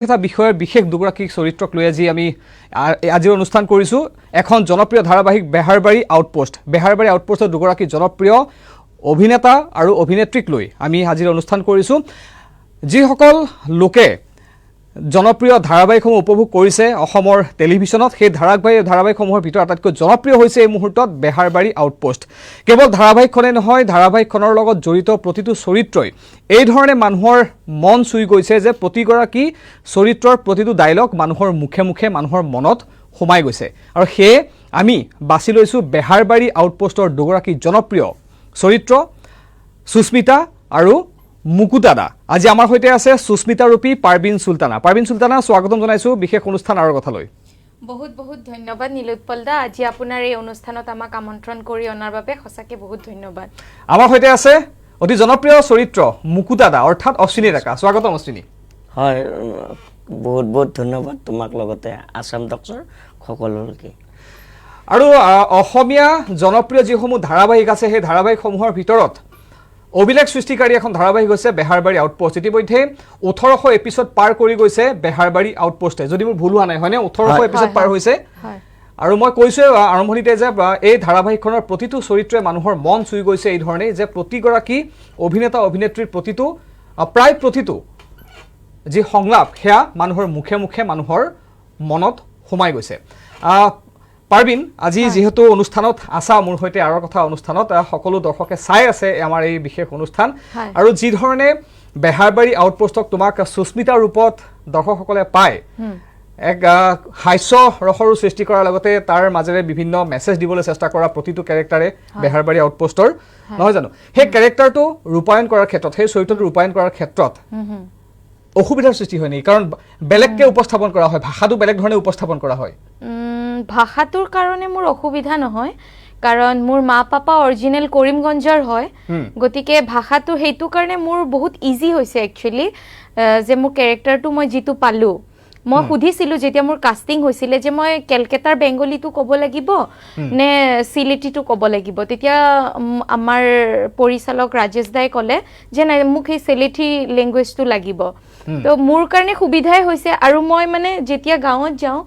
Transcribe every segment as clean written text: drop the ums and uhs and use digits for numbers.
এটা বিষয়েৰ বিশেষ দুগৰাকী চৰিত্ৰক লৈ আমি আজিৰ অনুষ্ঠান কৰিছো এখন জনপ্ৰিয় ধাৰাবাহিক বেহাৰবাৰী আউটপোষ্টৰ দুগৰাকী জনপ্ৰিয় অভিনেতা আৰু অভিনেত্ৰীক লৈ আমি আজিৰ অনুষ্ঠান কৰিছো যিসকল লোকে জনপ্ৰিয় ধাৰাবাহিকসমূহ উপভোগ কৰিছে অসমৰ টেলিভিছনত সেই ধাৰাবাহিকসমূহৰ ভিতৰত আটাইতকৈ জনপ্ৰিয় হৈছে এই মুহূৰ্তত বেহাৰবাৰী আউটপোষ্ট কেৱল ধাৰাবাহিকখনে নহয় ধাৰাবাহিকখনৰ লগত জড়িত প্ৰতিটো চৰিত্ৰই এই ধৰণে মানুহৰ মন চুই গৈছে যে প্ৰতিগৰাকী চৰিত্ৰৰ প্ৰতিটো ডায়লগ মানুহৰ মুখে মুখে মানুহৰ মনত সোমাই গৈছে আৰু সেয়ে আমি বাছি লৈছো বেহাৰবাৰী আউটপোষ্টৰ দুগৰাকী জনপ্ৰিয় চৰিত্ৰ সুস্মিতা আৰু মুকুতাদা আজি আমাৰ হৈতে আছে সুস্মিতা ৰূপী পাৰবিন সুলতানা স্বাগতম জনাইছো বিশেষ অনুষ্ঠান আৰু কথা লৈ বহুত বহুত ধন্যবাদ নীলোৎপল দা আজি আপোনাৰ এই অনুষ্ঠানত আমাক আমন্ত্ৰণ কৰি অনাৰ বাবে সঁচাকে বহুত ধন্যবাদ আমাৰ হৈতে আছে অতি জনপ্ৰিয় চৰিত্ৰ মুকুতাদা অৰ্থাৎ অশ্বিনী ডেকা স্বাগতম অশ্বিনী হয় বহুত বহুত ধন্যবাদ তোমাক লগতে আসাম ডক্টৰ সকলোকে আৰু অসমীয়া জনপ্ৰিয় যিসমূহ ধাৰাবাহিক আছে সেই ধাৰাবাহিকসমূহৰ ভিতৰত অভিলেখ সৃষ্টিকাৰী এখন ধাৰাবাহিক হৈছে বেহাৰবাৰী আউটপোষ্ট ইতিমধ্যে 1800 এপিসোড পাৰ কৰি গৈছে বেহাৰবাৰী আউটপোষ্টে যদি মোৰ ভুল হোৱা নাই হয়নে 1800 এপিসোড পাৰ হৈছে আৰু মই কৈছো আৰম্ভণিতে যে এই ধাৰাবাহিকখনৰ প্ৰতিটো চৰিত্ৰই মানুহৰ মন চুই গৈছে এই ধৰণে যে প্ৰতিগৰাকী অভিনেতা অভিনেত্ৰীৰ প্ৰতিটো প্ৰায় প্ৰতিটো যি সংলাপ হেয়া মানুহৰ মুখে মুখে মানুহৰ মনত সোমাই গৈছে পাৰবিন আজি যেহেতু অনুষ্ঠানত আছা মোৰ হৈতে আৰু কথা অনুষ্ঠানত সকলো দৰ্শকে চাই আছে আমাৰ এই বিশেষ অনুষ্ঠান আৰু যি ধৰণে বেহাৰবাৰী আউটপোষ্টক তোমাক সুস্মিতা ৰূপত দৰ্শকসকলে পায় এক হাস্য ৰসৰো সৃষ্টি কৰাৰ লগতে তাৰ মাজেৰে বিভিন্ন মেছেজ দিবলৈ চেষ্টা কৰা প্ৰতিটো ক্যাৰেক্টাৰে বেহাৰবাৰী আউটপোষ্টৰ নহয় জানো সেই ক্যাৰেক্টাৰটো ৰূপায়ণ কৰাৰ ক্ষেত্ৰত সেই চৰিত্ৰটো ৰূপায়ণ কৰাৰ ক্ষেত্ৰত অসুবিধাৰ সৃষ্টি হয় নেকি কাৰণ বেলেগকে উপস্থাপন কৰা হয় ভাষাটো বেলেগ ধৰণে উপস্থাপন কৰা হয় ভাষাটোৰ কাৰণে মোৰ অসুবিধা নহয় কাৰণ মোৰ মা পাপা অৰিজিনেল কৰিমগঞ্জৰ হয় গতিকে ভাষাটো হেতু কাৰণে মোৰ বহুত ইজি হৈছে একচুয়ালি যে মোৰ ক্যাৰেক্টাৰটো মই জিতু পালো মই সুধিছিলো যেতিয়া মোৰ কাস্টিং হৈছিলে যে মই কলকাতাৰ বেংগলীটো ক'ব লাগিব নে সিলেটিটো ক'ব লাগিব তেতিয়া আমাৰ পৰিচালক ৰাজেশ দাই ক'লে যে নাই মোক এই সিলেটি ল্যাঙ্গুৱেজটো লাগিব তো মোৰ কাৰণে সুবিধাই হৈছে আৰু মই মানে যেতিয়া গাঁৱত যাওঁ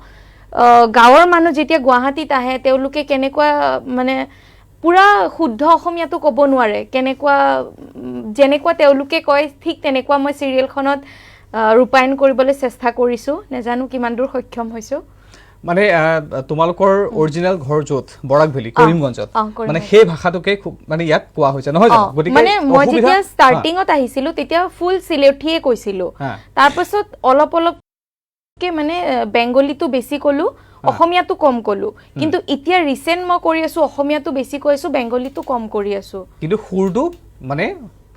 গাঁৱৰ মানুহ যেতিয়া গুৱাহাটীত আহে তেওঁলোকে কেনেকুৱা মানে পুৰা শুদ্ধ অসমীয়াটো ক'ব নোৱাৰে কেনেকুৱা যেনেকুৱা তেওঁলোকে কয় ঠিক তেনেকুৱা মই সিৰিয়েলখনত ৰূপায়ণ কৰিবলৈ চেষ্টা কৰিছো নেজানো কিমান দূৰ সক্ষম হৈছো মানে তোমালোকৰ অৰিজিনেল ঘৰ যত বৰাক ভেলি কৰিমগঞ্জত মানে সেই ভাষাটোকে খুব মানে ইয়াত কোৱা হৈছে নহয় জানো গতিকে মানে মই যেতিয়া ষ্টাৰ্টিংত আহিছিলো তেতিয়া ফুল সিলেটিয়ে কৈছিলো তাৰ পাছত অলপ কে মানে বেংগলীটো বেছি কলো অসমীয়াটো কম কলো কিন্তু এতিয়া ৰিসেন্ট মই কৰি আছো অসমীয়াটো বেছি কৈছো বেংগলীটো কম কৰি আছো কিন্তু সুৰটো মানে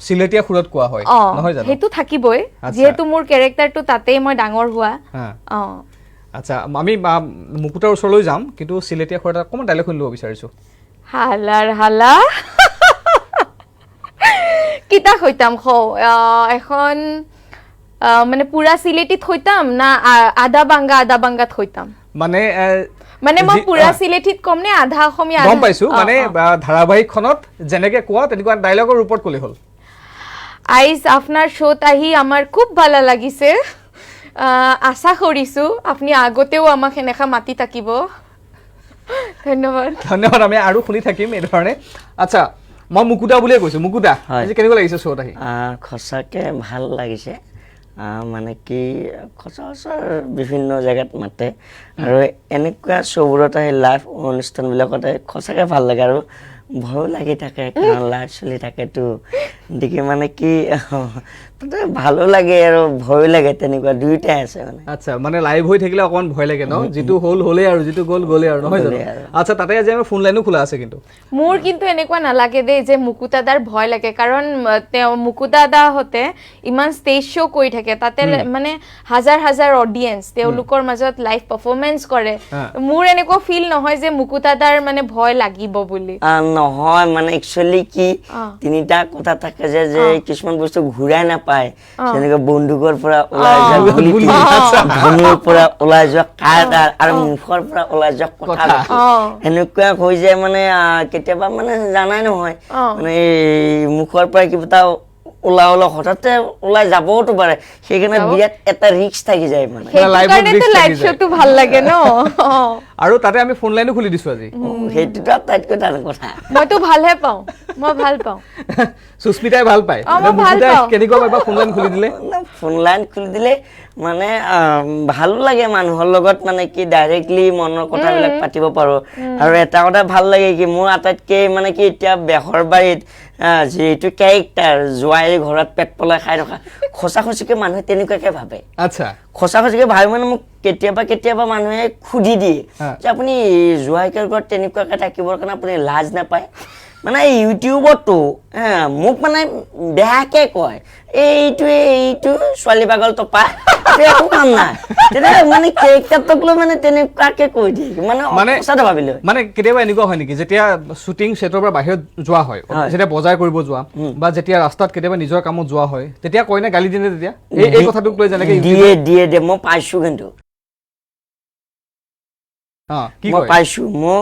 সিলেটিয়া সুৰত কোৱা হয় নহয় জানো হেতু থাকিবই যেহেতু মোৰ ক্যাৰেক্টাৰটো তাতেই মই ডাঙৰ হোৱা আচ্ছা আমি মুকুতাৰ ওচৰলৈ যাম কিন্তু সিলেটিয়া সুৰত অকমান ডায়লগ শুনিব বিচাৰিছো হালাৰ হালা কিতা হইতাম খো এখন মানে পুরা সিলেটিত হইতাম না আধা বাংগাত হইতাম মানে মানে মই পুরা সিলেটিত কম নে আধা অসমীয়া গম পাইছো মানে ধাৰাবাহিকখনত যেনেকে কোৱা তেনেকুৱা ডায়লগৰ ৰূপত কলি হল আইজ আপনাৰ শোত আহি আমাৰ খুব ভালো লাগিছে আশা কৰিছো আপনি আগতেও আমাক এনেকা মাতি থাকিব ধন্যবাদ আমি আৰু শুনি থাকিম এই ধৰণে আচ্ছা মই মুকুতা বুলিয়ে কৈছো মুকুতা আজি কেনেকুৱা লাগিছে শোত আহি খসাকে ভাল লাগিছে মানে কি খসাছৰ বিভিন্ন জায়গাত মাতে আৰু এনেকুৱা শোবোৰত আহি লাইভ অনুষ্ঠানবিলাকতে খসাকে ভাল লাগে আৰু ভয় লাগি থাকে কাৰণ লাইভ চলি থাকেতো দেখি মানে কি তাতে ভালো লাগে আৰু ভয় লাগে তেনেকুৱা দুইটাই আছে মানে আচ্ছা মানে লাইভ হৈ থাকিলে অকমান ভয় লাগে ন যেটো হলে আৰু যেটো গলে আৰু নহয় জানো আচ্ছা তাতে আজি আমাৰ ফোন লাইনো খোলা আছে কিন্তু মোৰ কিন্তু এনেকুৱা নালাগে দে যে মুকুতাদাৰ ভয় লাগে কাৰণ মুকুতাদা হতে ইমান ষ্টেজ শ্ব' কৰি থাকে তাতে মানে হাজাৰ হাজাৰ অডিয়েন্স তেওঁলোকৰ মাজত লাইভ পাৰফৰমেন্স কৰে মোৰ এনেকুৱা ফিল নহয় যে মুকুতাদাৰ মানে ভয় লাগিব বুলি নহয় মানে একচুয়ালি কি তিনিটা কথা থাকে যে কিছুমান বস্তু ঘূৰাই নাপায় যেনেকৈ বন্দুকৰ পৰা ওলাই যোৱা গুলি ধনুৰ পৰা ওলাই যোৱা কাঁড় আৰু মুখৰ পৰা ওলাই যোৱা কথা এনেকুৱা হৈ যায় মানে কেতিয়াবা মানে জানাই নহয় মানে মুখৰ পৰা কিবা ওলা হঠাতে ওলাই যাবওতো পাৰে সেইকাৰণে বিৰাট এটা ৰিস্ক থাকি যায় মানে লাইভত সেইকাৰণে risk লাইভ থাকি যায়। শ্ব'টো ভাল লাগে ন আৰু তাতে আমি ফোন লাইনো খুলি দিছো আজি সেইটোতো আটাইতকৈ ডাঙৰ কথা মইতো ভালহে পাওঁ মই ভাল পাওঁ সুস্মিতাই ভাল পায় মই ভাল মুকুতাই পাওঁ। কেনেকুৱা পায় বা ফোন লাইন খুলি দিলে ফোন লাইন খুলি দিলে মানে ভালো লাগে মানুহৰ লগত মানে কি ডাইৰেক্টলি মনৰ কথাবিলাক পাতিব পাৰো আৰু এটা কথা ভাল লাগে কি মোৰ আটাইতকৈ মানে কি এতিয়া বেহৰবাৰীত যিটো কেৰেক্টাৰ জোৱাই ঘৰত পেট পলাই খাই থকা সঁচাকৈ মানুহে তেনেকুৱাকে ভাবে আচ্ছা সঁচাকৈ ভাবে মানে মোক কেতিয়াবা মানুহে সুধি দিয়ে যে আপুনি জোৱাইকৰ ঘৰত তেনেকুৱাকে থাকিবৰ কাৰণে আপুনি লাজ নাপায় মানে ইউটিউবতো মোক মানে বেয়াকে কয় এইটো ছোৱালী পাগল টপা একো কাম নাই তেতিয়া মানে কেৰেক্টাৰটোক লৈ মানে তেনেকুৱাকে কৈ দিয়ে মানে সঁচাটো ভাবিলো মানে কেতিয়াবা এনেকুৱা হয় নেকি যেতিয়া শ্বুটিং ছেটৰ পৰা বাহিৰত যোৱা হয় যেতিয়া বজাৰ কৰিব যোৱা বা যেতিয়া ৰাস্তাত কেতিয়াবা নিজৰ কামত যোৱা হয় তেতিয়া কয় নে গালি দিয়ে তেতিয়া এই কথাটোক লৈ যেনেকে দিয়ে মই পাইছো কিন্তু কি মই কয় পাইছো মই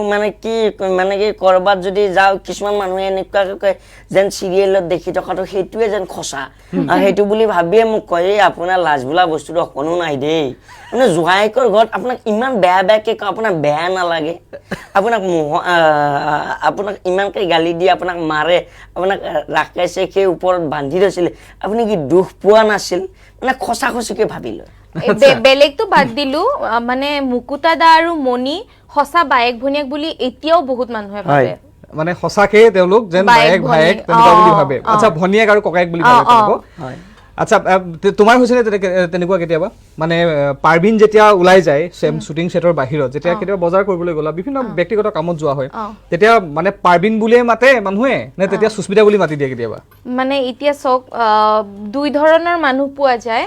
মানে কি কৰবাত যদি যাওঁ কিছুমান মানুহে এনেকুৱাকে কয় যেন চিৰিয়েলত দেখি থকাটো সেইটোৱে যেন খচা সেইটো বুলি ভাবিয়ে মোক কয় এই আপোনাৰ লাজ বোলা বস্তুটো অকণো নাই দেই মানে জোৱাইকৰ ঘৰত আপোনাক ইমান বেয়াকে কয় আপোনাৰ বেয়া নালাগে আপোনাক ইমানকে গালি দিয়ে আপোনাক মাৰে আপোনাক ৰাকেশে সেই ওপৰত বান্ধি থৈছিলে আপুনি কি দুখ পোৱা নাছিল মানে খচাখচিকে ভাবিলো বেলেগতো বাদ দিলো মানে মুকুতা দা আৰু মণি সঁচা বায়েক ভনীয়েক বুলি এতিয়াও বহুত মানুহে ভাবে মানে সঁচাকে তেওঁলোক যেন বায়েক ভায়েক তেনেকুৱা বুলি ভাবে আচ্ছা ভনীয়েক আৰু ককায়েক বুলি ভাবে তেওঁলোক আচ্ছা তোমাৰ হৈছে নে তেনেকুৱা কেতিয়াবা মানে পাৰবিন যেতিয়া ওলাই যায় শ্বুটিং ছেটৰ বাহিৰত যেতিয়া কেতিয়াবা বজাৰ কৰিবলৈ গ'লা বিভিন্ন ব্যক্তিগত কামত যোৱা হয় তেতিয়া মানে পাৰবিন বুলিয়ে মাতে মানুহে নে তেতিয়া সুস্মিতা বুলি মাতি দিয়ে কেতিয়াবা মানে এতিয়া চক দুই ধৰণৰ মানুহ পোৱা যায়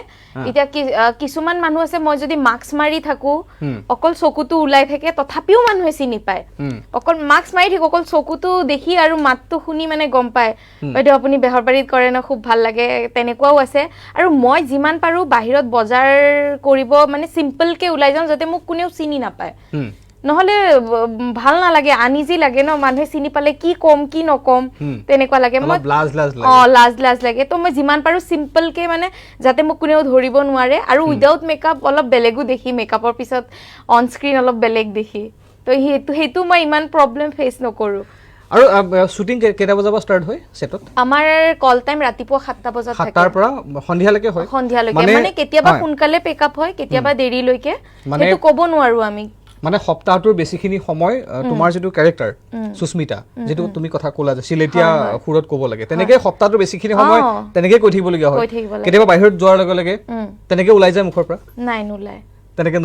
এতিয়া কিছুমান মানুহ আছে মই যদি মাস্ক মাৰি থাকো অকল চকুটো ওলাই থাকে তথাপিও মানুহে চিনি পায় অকল মাস্ক মাৰি থাকো অকল চকুটো দেখি আৰু মাতটো শুনি মানে গম পায় বাইদেউ আপুনি বেহৰবাৰীত কৰে ন খুব ভাল লাগে তেনেকুৱাও আছে আৰু মই যিমান পাৰো বাহিৰত বজাৰ কৰিব মানে সিম্পলকে ওলাই যাওঁ যাতে মোক কোনেও চিনি নাপায় নহলে ভাল নালাগে আনিজি লাগে ন মানুহে চিনি পালে কি কম কি নকম তেনেকুৱা লাগে মই লাজ লাগে তো মই যিমান পাৰো সিম্পলকে মানে যাতে মোক কোনেও ধৰিব নোৱাৰে আৰু উইদাউট মেকআপ অলপ বেলেগো দেখি মেকআপৰ পিছত অন স্ক্ৰীন অলপ বেলেগ দেখি তো সেইটো মই ইমান প্ৰব্লেম ফেচ নকৰো আৰু শ্বুটিং কেইটা বজাৰ পৰা ষ্টাৰ্ট হয় সেটত আমাৰ কল টাইম ৰাতিপুৱা 7টা বজাত থাকে 7টাৰ পৰা সন্ধিয়ালৈকে হয় মানে কেতিয়াবা সোনকালে পেকআপ হয় কেতিয়াবা দেৰিলৈকে সেইটো ক'ব নোৱাৰো আমি মানে সপ্তাহটোৰ বেছিখিনি সময় তোমাৰ যেটো ক্যাৰেক্টাৰ সুস্মিতা যেটো তুমি কথা ক'লা যে সিলেটিয়া সুৰত ক'ব লাগে তেনেকে সপ্তাহটোৰ বেছিখিনি সময় তেনেকে কৈ থাকিব লগা হয় কেতিয়াবা বাহিৰত যোৱাৰ লগে লগে তেনেকে ওলাই যায় মুখৰ পৰা নাই নোলায় তেনেকে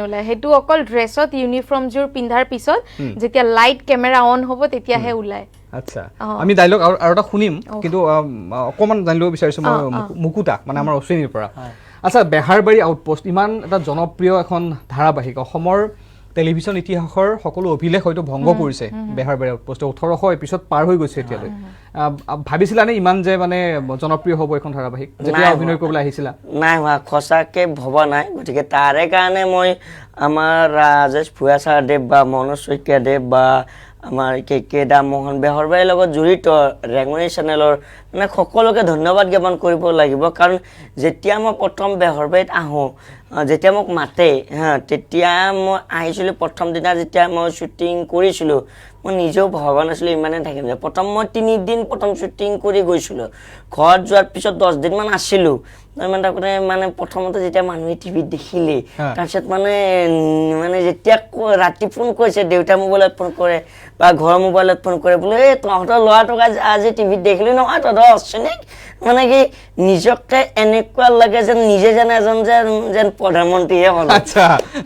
নোলায় হেতু অকল ড্ৰেছত ইউনিফৰ্ম জোৰ পিন্ধাৰ পিছত যেতিয়া লাইট কেমেৰা অন হ'ব তেতিয়াহে ওলায় আচ্ছা আমি ডায়লগ আৰু এটা শুনিম কিন্তু অকমান জানিব বিচাৰিছো মই মুকুতা মানে আমাৰ অশ্বিনীৰ পৰা আচ্ছা বেহাৰবাৰী আউটপোষ্ট ইমান এটা জনপ্ৰিয় এখন ধাৰাবাহিক অসমৰ টেলিভিছন ইতিহাসৰ সকলো অভিলেখ হয়তো ভংগ কৰিছে বেহাৰবাৰী আউটপোষ্ট 1800 এপিসোড পাৰ হৈ গৈছে এতিয়ালৈ ভাবিছিলানে ইমান যে মানে জনপ্ৰিয় হ'ব এখন ধাৰাবাহিক যেতিয়া অভিনয় কৰিবলৈ আহিছিলা নাই খসাকে ভবা নাই গতিকে তাৰে কাৰণে মই আমাৰ ৰাজেশ ভুয়া ছাৰদেৱ বা মনোজ শইকীয়া দেৱ বা আমাৰ কে দাম মোহন বেহৰবাৰীৰ লগত জড়িত ৰেঙনি চেনেলৰ মানে সকলোকে ধন্যবাদ জ্ঞাপন কৰিব লাগিব কাৰণ যেতিয়া মই প্ৰথম বেহৰবাৰীত আহোঁ যেতিয়া মোক মাতে তেতিয়া মই আহিছিলোঁ প্ৰথম দিনা যেতিয়া মই শ্বুটিং কৰিছিলোঁ মই নিজেও ভবা নাছিলোঁ ইমানে থাকিম যে প্ৰথম মই 3 দিন প্ৰথম শ্বুটিং কৰি গৈছিলোঁ ঘৰত যোৱাৰ পিছত 10 দিনমান আছিলোঁ মানে প্ৰথমতে যেতিয়া মানুহে টিভিত দেখিলে তাৰপিছত মানে যেতিয়া ৰাতি ফোন কৰিছে দেউতা মোবাইলত ফোন কৰে বা ঘৰৰ মোবাইলত ফোন কৰে বোলে এই তহঁতৰ ল'ৰাটোক আজি টিভিত দেখিলি নহয় তহঁতৰ অশ্বিনীক মানে কি নিজকে এনেকুৱা লাগে যেন নিজে যেন এজন যেন প্ৰধানমন্ত্ৰীয়ে হ'ল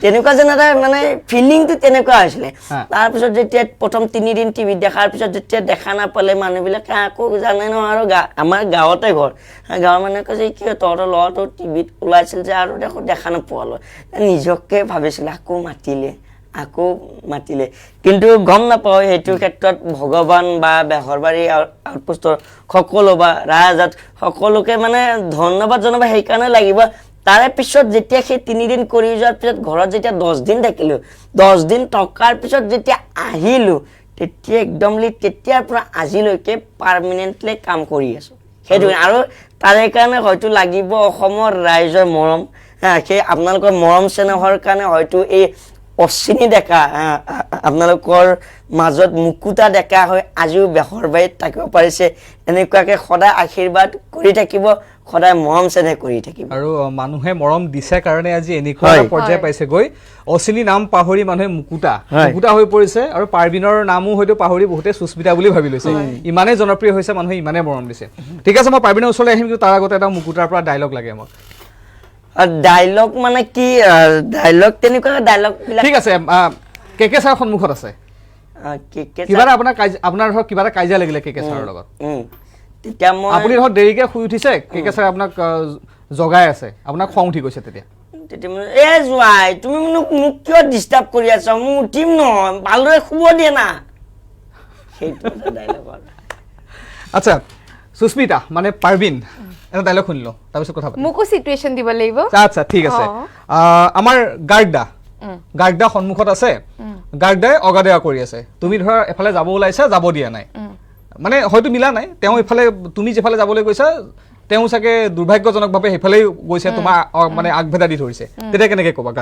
তেনেকুৱা যেন এটা মানে ফিলিংটো তেনেকুৱা হৈছিলে তাৰপিছত যেতিয়া প্ৰথম 3 দিন টিভিত দেখাৰ পিছত যেতিয়া দেখা নাপালে মানুহবিলাকে আকৌ জানে নহয় আৰু আমাৰ গাঁৱতে ঘৰ গাঁৱৰ মানুহে কৈছে কি তহঁতৰ ল'ৰাটো টিভিত ওলাইছিল যে আৰু দেখা নোপোৱালো নিজকে ভাবিছিল আকৌ মাতিলে কিন্তু গম নাপাওঁ সেইটো ক্ষেত্ৰত ভগৱান বা বেহৰবাৰী আউটপোষ্টৰ সকলো বা ৰাজাত সকলোকে মানে ধন্যবাদ জনাব সেইকাৰণে লাগিব তাৰে পিছত যেতিয়া সেই 3 দিন কৰি যোৱাৰ পিছত ঘৰত যেতিয়া 10 দিন থাকিলোঁ 10 দিন থকাৰ পিছত যেতিয়া আহিলোঁ তেতিয়া একদমলি তেতিয়াৰ পৰা আজিলৈকে পাৰ্মানেণ্টলি কাম কৰি আছোঁ সেইটো আৰু তাৰে কাৰণে হয়তো লাগিব অসমৰ ৰাইজৰ মৰম সেই আপোনালোকৰ মৰম চেনেহৰ কাৰণে হয়তো এই অশ্বিনী ডেকা আপোনালোকৰ মাজত মুকুতা ডেকা হৈ আজিও বেহৰবাৰীত থাকিব পাৰিছে এনেকুৱাকৈ সদায় আশীৰ্বাদ কৰি থাকিব সদায় মৰম চেনেহ কৰি থাকিব আৰু মানুহে মৰম দিছে কাৰণে আজি এনেকুৱা এটা পৰ্যায় পাইছে গৈ অশ্বিনী নাম পাহৰি মানুহে মুকুতা হৈ পৰিছে আৰু পাৰ্বিনৰ নামো হয়তো পাহৰি বহুতে সুস্মিতা বুলি ভাবি লৈছে ইমানে জনপ্ৰিয় হৈছে মানুহে ইমানে মৰম দিছে ঠিক আছে মই পাৰ্বিনৰ ওচৰলৈ আহিম কিন্তু তাৰ আগতে এটা মুকুতাৰ পৰা ডায়লগ লাগে আমাক ডায়লগ মানে কি ডায়লগ তেনেকুৱা ডায়লগ ঠিক আছে কেকে ছাৰ সন্মুখত আছে কিবা এটা আপোনাৰ ধৰক কিবা এটা কাজিয়া লাগিলে কেকে ছাৰৰ লগত তেতিয়া মই আপুনি ধৰক দেৰিকে শুই উঠিছে কেকে ছাৰে আপোনাক জগাই আছে আপোনাক খং উঠি গৈছে তেতিয়া এ জোৱাই তুমি মোক কিয় ডিষ্টাৰ্ব কৰি আছা মই উঠিম নহয় ভালদৰে শুব দিয়ে না সেইটো ডায়লগ আচ্ছা সুস্মিতা মানে পাৰ্বিন এটা ডায়লগ শুনিলো তাৰপিছত কথা পাতিম মোকো সিচুৱেশন দিব লাগিব আচ্ছা ঠিক আছে আমাৰ গাৰ্গদা সন্মুখত আছে গাৰ্গদাই অগাদেয়া কৰি আছে তুমি ধৰা এফালে যাব ওলাইছা যাব দিয়া নাই মানে হয়তো মিলা নাই তেওঁ এফালে তুমি যেফালে যাবলৈ গৈছা তেওঁ চাগে দুৰ্ভাগ্যজনকভাৱে সেইফালেই গৈছে তোমাৰ মানে আগভেদা দি ধৰিছে তেতিয়া কেনেকৈ ক'বা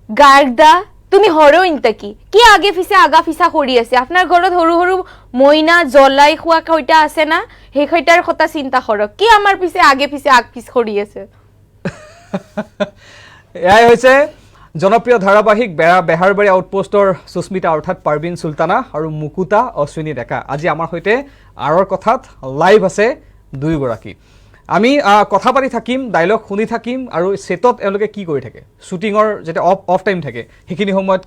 গাৰ্গদা তুমি হৰইন তাকি কি আগে পিছে আগা পিছা কৰি আছে আপোনাৰ ঘৰত সৰু সৰু মইনা জ্বলাই খোৱা কইটা আছে না সেই কইটাৰ কথা চিন্তা কৰক কি আমাৰ পিছে আগে পিছে আগ পিছ কৰি আছে এয়াই হৈছে জনপ্ৰিয় ধাৰাবাহিক বেহাৰবাৰী আউটপোষ্টৰ সুস্মিতা অৰ্থাৎ পাৰ্বিন চুলতানা আৰু মুকুতা অশ্বিনী ডেকা আজি আমাৰ সৈতে আৰৰ কথাত লাইভ আছে দুয়োগৰাকী আমি কথা পাতি থাকিম ডায়লগ শুনি থাকিম আৰু সেটত এওঁলোকে কি কৰি থাকে শ্বুটিঙৰ যেতিয়া অফ টাইম থাকে সেইখিনি সময়ত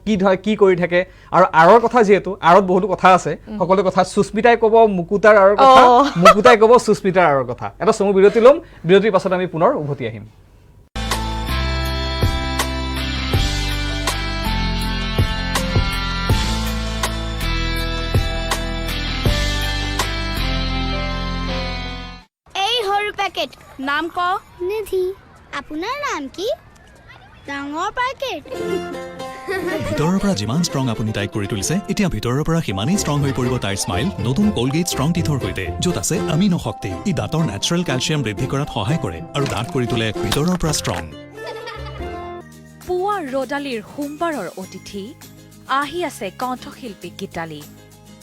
কি কৰি থাকে আৰু আৰৰ কথা যিহেতু আৰত বহুতো কথা আছে সকলো কথা সুস্মিতাই ক'ব মুকুতাৰ আৰৰ কথা মুকুতাই ক'ব সুস্মিতাৰ আৰৰ কথা এটা চমু বিৰতি ল'ম বিৰতিৰ পাছত আমি পুনৰ উভতি আহিম पैकेट नाम को निधि আপোনাৰ নাম কি ডাঙৰ पैकेट ভিতৰৰ পৰা যিমান ষ্ট্ৰং আপুনি টাইপ কৰি তুলিছে এতিয়া ভিতৰৰ পৰা সিমানেই ষ্ট্ৰং হৈ পৰিব তাইৰ স্মাইল নতুন কোলগেট ষ্ট্ৰং টিথৰ সৈতে য'ত আছে আমিনো শক্তি ই দাঁতৰ নেচাৰেল কেলচিয়াম বৃদ্ধি কৰাত সহায় কৰে আৰু দাঁত কৰি তোলে ভিতৰৰ পৰা ষ্ট্ৰং পুৱাৰ ৰদালিৰ সোমবাৰৰ অতিথি আহি আছে কণ্ঠশিল্পী গীতালী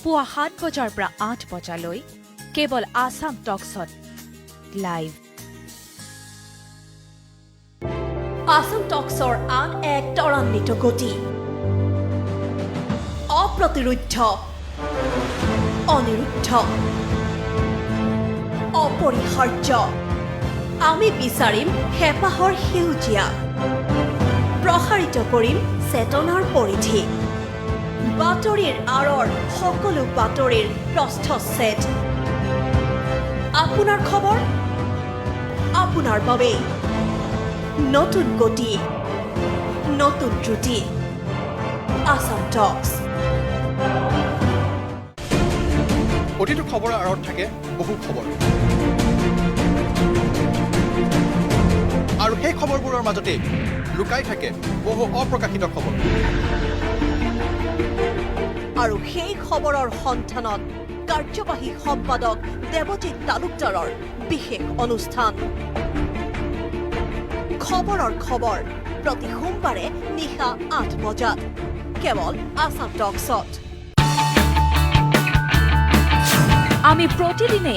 পুৱা 7 বজাৰ পৰা 8 বজালৈ কেৱল আসাম টকছত লাইভ আসাম টকছৰ আন এক ত্বৰান্বিত গতি অপ্ৰতিৰোধ্য অনিৰুদ্ধ অপৰিহাৰ্য আমি বিচাৰিম হেঁপাহৰ সেউজীয়া প্ৰসাৰিত কৰিম চেতনাৰ পৰিধি বাতৰিৰ আঁৰৰ সকলো বাতৰিৰ প্ৰস্থচ্ছেদ আপোনাৰ খবৰ আপোনাৰ বাবে নতুন গতি নতুন ত্ৰুটি আসাম টকছ প্ৰতিটো খবৰৰ আঁৰত থাকে বহু খবৰ আৰু সেই খবৰবোৰৰ মাজতে লুকাই থাকে বহু অপ্ৰকাশিত খবৰ আৰু সেই খবৰৰ সন্ধানত কাৰ্যবাহী সম্পাদক দেৱজিৎ তালুকদাৰৰ বিশেষ অনুষ্ঠান খবৰৰ খবৰ প্ৰতি সোমবাৰে নিশা 8 বজাত কেৱল আসাম টকছত আমি প্ৰতিদিনে